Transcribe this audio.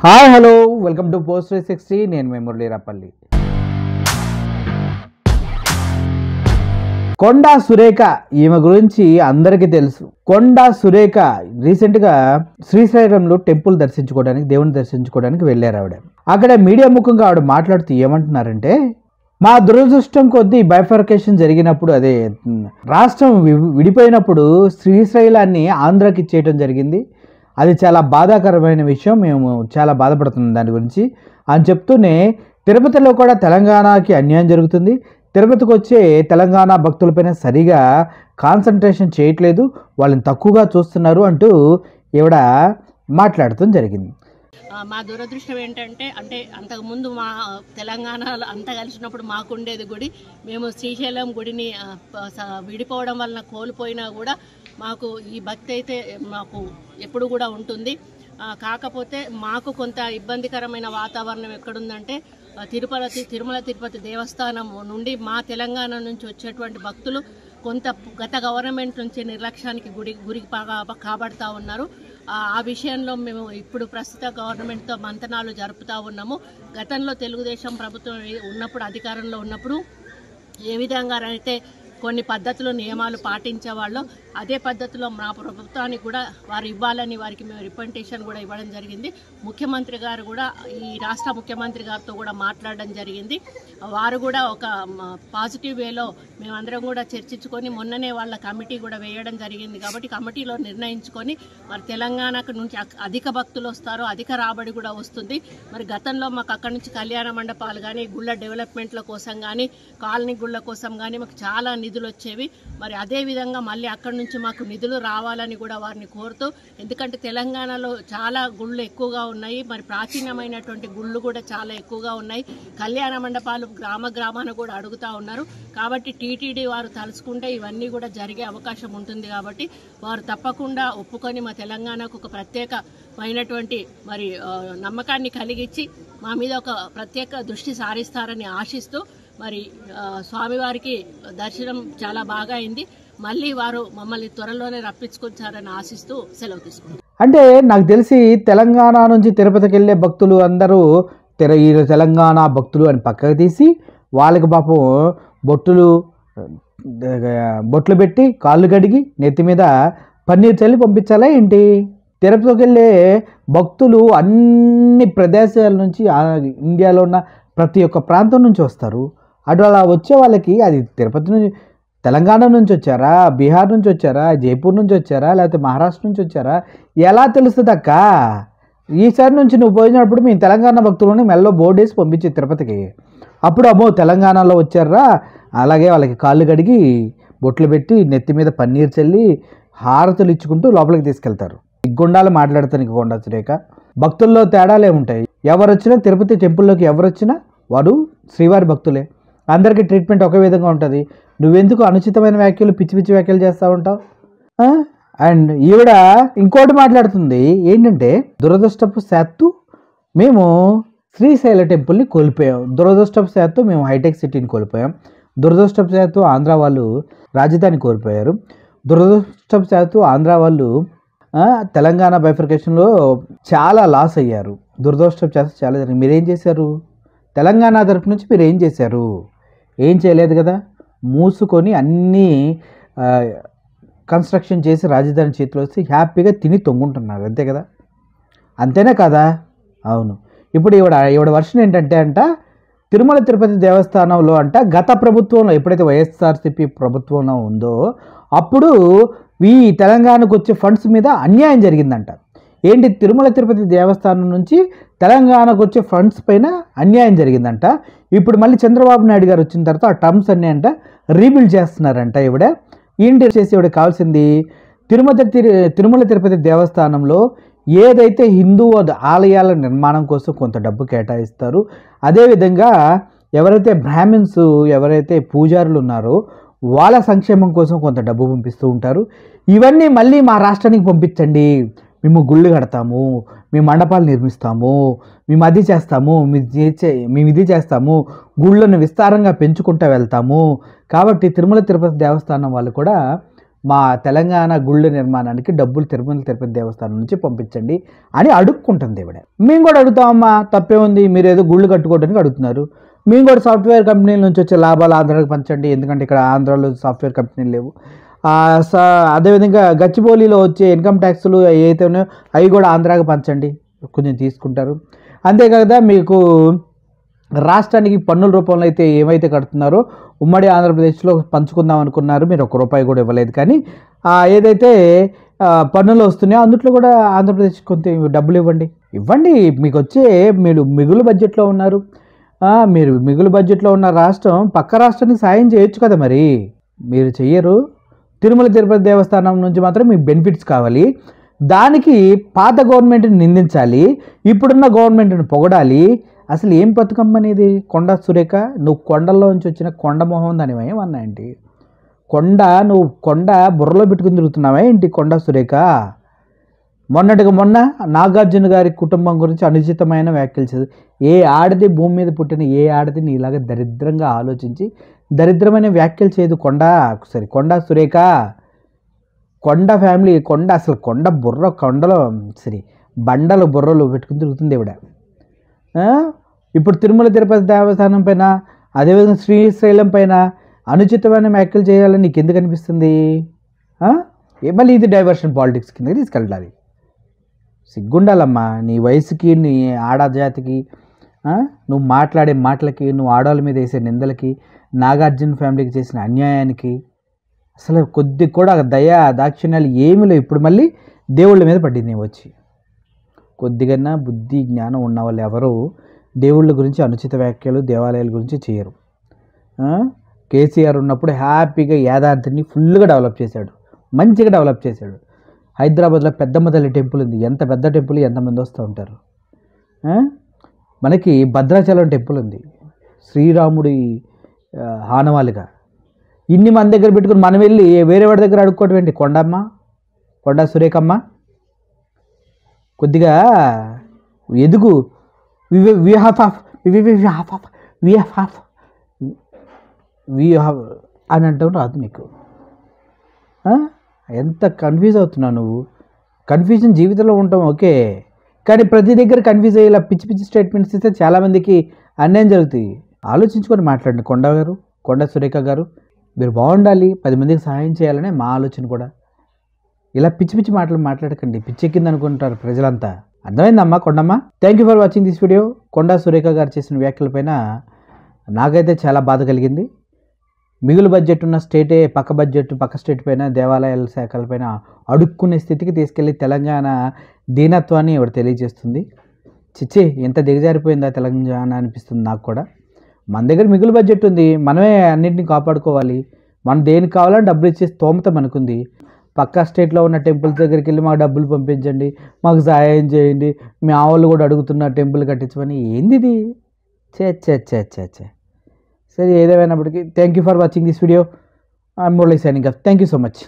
Hi hello welcome to post 360. నేను మీ మురళీరాపల్లి. కొండా సురేఖ ఈమె గురించి అందరికీ తెలుసు. కొండా సురేఖ రీసెంట్గా శ్రీశైలంలో టెంపుల్ దర్శించుకోవడానికి, దేవుని దర్శించుకోవడానికి వెళ్ళారు. అక్కడ మీడియా ముఖంగా ఆవిడ మాట్లాడుతూ ఏమంటున్నారంటే, మా దురదృష్టం కొద్దీ బైఫర్కేషన్ జరిగినప్పుడు, అదే రాష్ట్రం విడిపోయినప్పుడు శ్రీశైలాన్ని ఆంధ్రాకి ఇచ్చేయటం జరిగింది. అది చాలా బాధాకరమైన విషయం, మేము చాలా బాధపడుతున్నాం దాని గురించి అని చెప్తూనే, తిరుపతిలో కూడా తెలంగాణకి అన్యాయం జరుగుతుంది, తిరుపతికి వచ్చే తెలంగాణ భక్తులపైన సరిగా కాన్సన్ట్రేషన్ చేయట్లేదు, వాళ్ళని తక్కువగా చూస్తున్నారు అంటూ ఈవిడ మాట్లాడటం జరిగింది. మా దురదృష్టం ఏంటంటే, అంతకుముందు మా తెలంగాణలో అంతా కలిసినప్పుడు మాకుండేది గుడి. మేము శ్రీశైలం గుడిని విడిపోవడం వలన కోల్పోయినా కూడా మాకు ఈ భక్తి అయితే మాకు ఎప్పుడు కూడా ఉంటుంది. కాకపోతే మాకు కొంత ఇబ్బందికరమైన వాతావరణం ఎక్కడుందంటే, తిరుమల తిరుపతి దేవస్థానం నుండి మా తెలంగాణ నుంచి వచ్చేటువంటి భక్తులు కొంత గత గవర్నమెంట్ నుంచి నిర్లక్ష్యానికి గురి కాబడతా ఉన్నారు. ఆ విషయంలో మేము ఇప్పుడు ప్రస్తుత గవర్నమెంట్తో మంతనాలు జరుపుతూ ఉన్నాము. గతంలో తెలుగుదేశం ప్రభుత్వం ఉన్నప్పుడు, అధికారంలో ఉన్నప్పుడు ఏ విధంగా అయితే కొన్ని పద్ధతులు నియమాలు పాటించేవాళ్ళు, అదే పద్ధతిలో మా ప్రభుత్వానికి కూడా వారు ఇవ్వాలని వారికి మేము రిప్రజెంటేషన్ కూడా ఇవ్వడం జరిగింది. ముఖ్యమంత్రి గారు కూడా, ఈ రాష్ట్ర ముఖ్యమంత్రి గారితో కూడా మాట్లాడడం జరిగింది. వారు కూడా ఒక పాజిటివ్ వేలో మేమందరం కూడా చర్చించుకొని మొన్ననే వాళ్ళ కమిటీ కూడా వేయడం జరిగింది. కాబట్టి కమిటీలో నిర్ణయించుకొని మరి తెలంగాణకు నుంచి అధిక భక్తులు వస్తారు, అధిక రాబడి కూడా వస్తుంది. మరి గతంలో మాకు అక్కడి నుంచి కళ్యాణ మండపాలు కానీ, గుళ్ళ డెవలప్మెంట్ల కోసం కానీ, కాలనీ గుళ్ళ కోసం కానీ మాకు చాలా నిధులు వచ్చేవి. మరి అదేవిధంగా మళ్ళీ అక్కడి నుంచి మాకు నిధులు రావాలని కూడా వారిని కోరుతూ, ఎందుకంటే తెలంగాణలో చాలా గుళ్ళు ఎక్కువగా ఉన్నాయి, మరి ప్రాచీనమైనటువంటి గుళ్ళు కూడా చాలా ఎక్కువగా ఉన్నాయి. కళ్యాణ మండపాలు గ్రామాన కూడా అడుగుతూ ఉన్నారు. కాబట్టి టీటీడీ వారు తలుచుకుంటే ఇవన్నీ కూడా జరిగే అవకాశం ఉంటుంది. కాబట్టి వారు తప్పకుండా ఒప్పుకొని మా తెలంగాణకు ఒక ప్రత్యేకమైనటువంటి మరి నమ్మకాన్ని కలిగించి మా మీద ఒక ప్రత్యేక దృష్టి సారిస్తారని ఆశిస్తూ, మరి స్వామివారికి దర్శనం చాలా బాగా అయింది. మళ్ళీ వారు మమ్మల్ని త్వరలోనే రప్పించుకొచ్చారని ఆశిస్తూ సెలవు తీసుకుంటారు. అంటే నాకు తెలిసి తెలంగాణ నుంచి తిరుపతికి వెళ్ళే భక్తులు అందరూ ఈ తెలంగాణ భక్తులు అని పక్కకు తీసి, వాళ్ళకి పాపం బొట్లు పెట్టి కాళ్ళు కడిగి నెత్తి మీద పన్నీర్ చల్లి పంపించాలా ఏంటి? తిరుపతికి వెళ్ళే భక్తులు అన్ని ప్రదేశాల నుంచి, ఇండియాలో ఉన్న ప్రతి ఒక్క ప్రాంతం నుంచి వస్తారు. అటు అలా వచ్చే వాళ్ళకి అది తిరుపతి నుంచి, తెలంగాణ నుంచి వచ్చారా, బీహార్ నుంచి వచ్చారా, జైపూర్ నుంచి వచ్చారా, లేకపోతే మహారాష్ట్ర నుంచి వచ్చారా, ఎలా తెలుస్తుంది అక్క? ఈసారి నుంచి నువ్వు పోయినప్పుడు మీ తెలంగాణ భక్తులని మెల్లో బోర్డు వేసి పంపించే తిరుపతికి. అప్పుడు అమ్మో తెలంగాణలో వచ్చారా, అలాగే వాళ్ళకి కాళ్ళు కడిగి బొట్లు పెట్టి నెత్తి మీద పన్నీర్ చల్లి హారతులు ఇచ్చుకుంటూ లోపలికి తీసుకెళ్తారు. గుండాలు మాట్లాడతాను కొండా సురేఖ. భక్తుల్లో తేడాలే ఉంటాయి. ఎవరు వచ్చినా తిరుపతి టెంపుల్లోకి ఎవరు వచ్చినా వాడు శ్రీవారి భక్తులే. అందరికీ ట్రీట్మెంట్ ఒకే విధంగా ఉంటుంది. నువ్వెందుకు అనుచితమైన వ్యాఖ్యలు, పిచ్చి పిచ్చి వ్యాఖ్యలు చేస్తూ ఉంటావు? అండ్ ఈవిడ ఇంకోటి మాట్లాడుతుంది ఏంటంటే, దురదృష్టవశాత్తు మేము శ్రీశైల టెంపుల్ని కోల్పోయాం, దురదృష్టవశాత్తు మేము హైటెక్ సిటీని కోల్పోయాం, దురదృష్టవశాత్తు ఆంధ్ర వాళ్ళు రాజధాని కోల్పోయారు, దురదృష్టవశాత్తు ఆంధ్ర వాళ్ళు తెలంగాణ బైఫర్కేషన్లో చాలా లాస్ అయ్యారు, దురదృష్టవశాత్తు చాలా జరిగింది. మీరేం చేశారు? తెలంగాణ తరపు నుంచి మీరు ఏం చేశారు? ఏం చేయలేదు కదా. మూసుకొని అన్నీ కన్స్ట్రక్షన్ చేసి రాజధాని చేతిలో వస్తే హ్యాపీగా తిని తొంగుంటున్నారు, అంతే కదా. అంతేనే కదా? అవును. ఇప్పుడు ఈవిడ వర్షన్ ఏంటంటే తిరుమల తిరుపతి దేవస్థానంలో గత ప్రభుత్వంలో ఎప్పుడైతే వైఎస్ఆర్సీపీ ప్రభుత్వంలో ఉందో అప్పుడు ఈ తెలంగాణకు వచ్చే ఫండ్స్ మీద అన్యాయం జరిగిందంట. ఏంటి? తిరుమల తిరుపతి దేవస్థానం నుంచి తెలంగాణకు వచ్చే ఫండ్స్ పైన అన్యాయం జరిగిందంట. ఇప్పుడు మళ్ళీ చంద్రబాబు నాయుడు గారు వచ్చిన తర్వాత ఆ టర్మ్స్ అన్నీ రీబిల్డ్ చేస్తున్నారంట. ఏంటి చేసి కావాల్సింది, తిరుమల తిరుపతి దేవస్థానంలో ఏదైతే హిందూ ఆలయాల నిర్మాణం కోసం కొంత డబ్బు కేటాయిస్తారు, అదేవిధంగా ఎవరైతే బ్రాహ్మిన్స్, ఎవరైతే పూజారులు ఉన్నారో వాళ్ళ సంక్షేమం కోసం కొంత డబ్బు పంపిస్తూ ఉంటారు. ఇవన్నీ మళ్ళీ మా రాష్ట్రానికి పంపించండి, మేము గుళ్ళు కడతాము, మేము మండపాలు నిర్మిస్తాము, మేము అది చేస్తాము, మేము ఇది చేస్తాము, గుళ్ళను విస్తారంగా పెంచుకుంటూ వెళ్తాము. కాబట్టి తిరుమల తిరుపతి దేవస్థానం వాళ్ళు కూడా మా తెలంగాణ గుళ్ళ నిర్మాణానికి డబ్బులు తిరుపతి దేవస్థానం నుంచి పంపించండి అని అడుక్కుంటుంది ఈవిడ. మేము కూడా అడుగుతామమ్మా, తప్పే ఉంది, మీరు ఏదో గుళ్ళు కట్టుకోవడానికి అడుగుతున్నారు. మేము కూడా సాఫ్ట్వేర్ కంపెనీల నుంచి వచ్చే లాభాలు ఆంధ్రాకి పంచండి, ఎందుకంటే ఇక్కడ ఆంధ్రాలో సాఫ్ట్వేర్ కంపెనీలు లేవు. అదేవిధంగా గచ్చిబౌలిలో వచ్చే ఇన్కమ్ ట్యాక్స్లు ఏవైతే ఉన్నాయో అవి కూడా ఆంధ్రాకి పంచండి, కొంచెం తీసుకుంటారు. అంతేకాదా మీకు రాష్ట్రానికి పన్నుల రూపంలో అయితే ఏమైతే కడుతున్నారో ఉమ్మడి ఆంధ్రప్రదేశ్లో పంచుకుందాం అనుకున్నారు, మీరు ₹1 కూడా ఇవ్వలేదు. కానీ ఏదైతే పన్నులు వస్తున్నాయో అందుట్లో కూడా ఆంధ్రప్రదేశ్ కొంత డబ్బులు ఇవ్వండి. మీకు వచ్చే మీరు మిగులు బడ్జెట్లో ఉన్నారు, మీరు మిగులు బడ్జెట్లో ఉన్న రాష్ట్రం పక్క రాష్ట్రానికి సాయం చేయొచ్చు కదా, మరి మీరు చెయ్యరు. తిరుపతి దేవస్థానం నుంచి మాత్రం మీకు బెనిఫిట్స్ కావాలి. దానికి పాత గవర్నమెంట్ని నిందించాలి, ఇప్పుడున్న గవర్నమెంట్ని పొగడాలి. అసలు ఏం బతుకమ్మ అనేది? కొండ సురేఖ, నువ్వు కొండల్లో నుంచి వచ్చిన కొండ మొహం దానివా ఏమన్నా ఏంటి? నువ్వు కొండ బుర్రలో పెట్టుకుని తిరుగుతున్నావా ఏంటి కొండ సురేఖ? మొన్నటిగా మొన్న నాగార్జున గారి కుటుంబం గురించి అనుచితమైన వ్యాఖ్యలు చేసి, ఏ ఆడది భూమి మీద పుట్టిన ఏ ఆడది నీలాగా దరిద్రంగా ఆలోచించి దరిద్రమైన వ్యాఖ్యలు చేయదు కొండ సురేఖ. కొండ ఫ్యామిలీ, అసలు కొండ బుర్ర, కొండలో బండలు బుర్రలు పెట్టుకుని తిరుగుతుంది ఈవిడ. ఇప్పుడు తిరుపతి దేవస్థానం పైన, అదేవిధంగా శ్రీశైలం పైన అనుచితమైన వ్యాఖ్యలు చేయాలని నీకు ఎందుకు అనిపిస్తుంది? మళ్ళీ ఇది డైవర్షన్ పాలిటిక్స్ కింద తీసుకెళ్ళాలి. సిగ్గుండాలమ్మా నీ వయసుకి, నీ ఆడజాతికి, నువ్వు మాట్లాడే మాటలకి, నువ్వు ఆడవాళ్ళ మీద వేసే నిందలకి, నాగార్జున ఫ్యామిలీకి చేసిన అన్యాయానికి అసలు కొద్ది కూడా దయ దాక్షిణ్యాలు ఏమీ లేవు. ఇప్పుడు మళ్ళీ దేవుళ్ళ మీద పడింది వచ్చి. కొద్దిగా బుద్ధి జ్ఞానం ఉన్న వాళ్ళు ఎవరు దేవుళ్ళ గురించి అనుచిత వ్యాఖ్యలు, దేవాలయాల గురించి చేయరు. కేసీఆర్ ఉన్నప్పుడు హ్యాపీగా యాదాద్రిని ఫుల్గా డెవలప్ చేశాడు, మంచిగా డెవలప్ చేశాడు. హైదరాబాద్లో పెద్దమ్మ తల్లి టెంపుల్ ఉంది, ఎంత పెద్ద టెంపుల్, ఎంతమంది వస్తూ ఉంటారు. మనకి భద్రాచలం టెంపుల్ ఉంది, శ్రీరాముడి ఆనవాలుగా. ఇన్ని మన దగ్గర పెట్టుకుని మనం వెళ్ళి వేరే వాడి దగ్గర అడుక్కోవటం ఏంటి? కొండ సురేఖమ్మ, కొద్దిగా ఎదుగు. వి హ్యావ్ అని అంటావు, రాదు నీకు. ఎంత కన్ఫ్యూజ్ అవుతున్నావు నువ్వు. కన్ఫ్యూజన్ జీవితంలో ఉంటాం ఓకే, కానీ ప్రతి దగ్గర కన్ఫ్యూజ్ అయ్యేలా పిచ్చి పిచ్చి స్టేట్మెంట్స్ ఇస్తే చాలామందికి అన్యాయం జరుగుతాయి. ఆలోచించుకొని మాట్లాడండి కొండ సురేఖ గారు. మీరు బాగుండాలి, 10 మందికి సహాయం చేయాలనే మా ఆలోచన కూడా. ఇలా పిచ్చి పిచ్చి మాటలు మాట్లాడకండి, పిచ్చెక్కింది అనుకుంటారు ప్రజలంతా. అర్థమైందమ్మా Kondamma? Thank you for watching this video. కొండ సురేఖ గారు చేసిన వ్యాఖ్యలపైన నాకైతే చాలా బాధ కలిగింది. మిగులు బడ్జెట్ ఉన్న స్టేటే పక్క స్టేట్ పైన, దేవాలయాల శాఖలపైన అడుక్కునే స్థితికి తీసుకెళ్ళి తెలంగాణ దీనత్వాన్ని ఎవరు తెలియజేస్తుంది. చిచ్చి, ఎంత దిగజారిపోయిందా తెలంగాణ అనిపిస్తుంది నాకు కూడా. మన దగ్గర మిగులు బడ్జెట్ ఉంది, మనమే అన్నింటినీ కాపాడుకోవాలి. మనం దేనికి కావాలని డబ్బులు ఇచ్చే స్తోమత మనకుంది. పక్క స్టేట్లో ఉన్న టెంపుల్స్ దగ్గరికి వెళ్ళి మాకు డబ్బులు పంపించండి, మాకు సహాయం చేయండి, మీ ఆవులు కూడా అడుగుతున్న టెంపుల్ కట్టించమని. ఏంది ఇది? చే సరే, ఏదేమైనప్పటికీ thank you for watching this video. I'm Murali signing off. Thank you so much.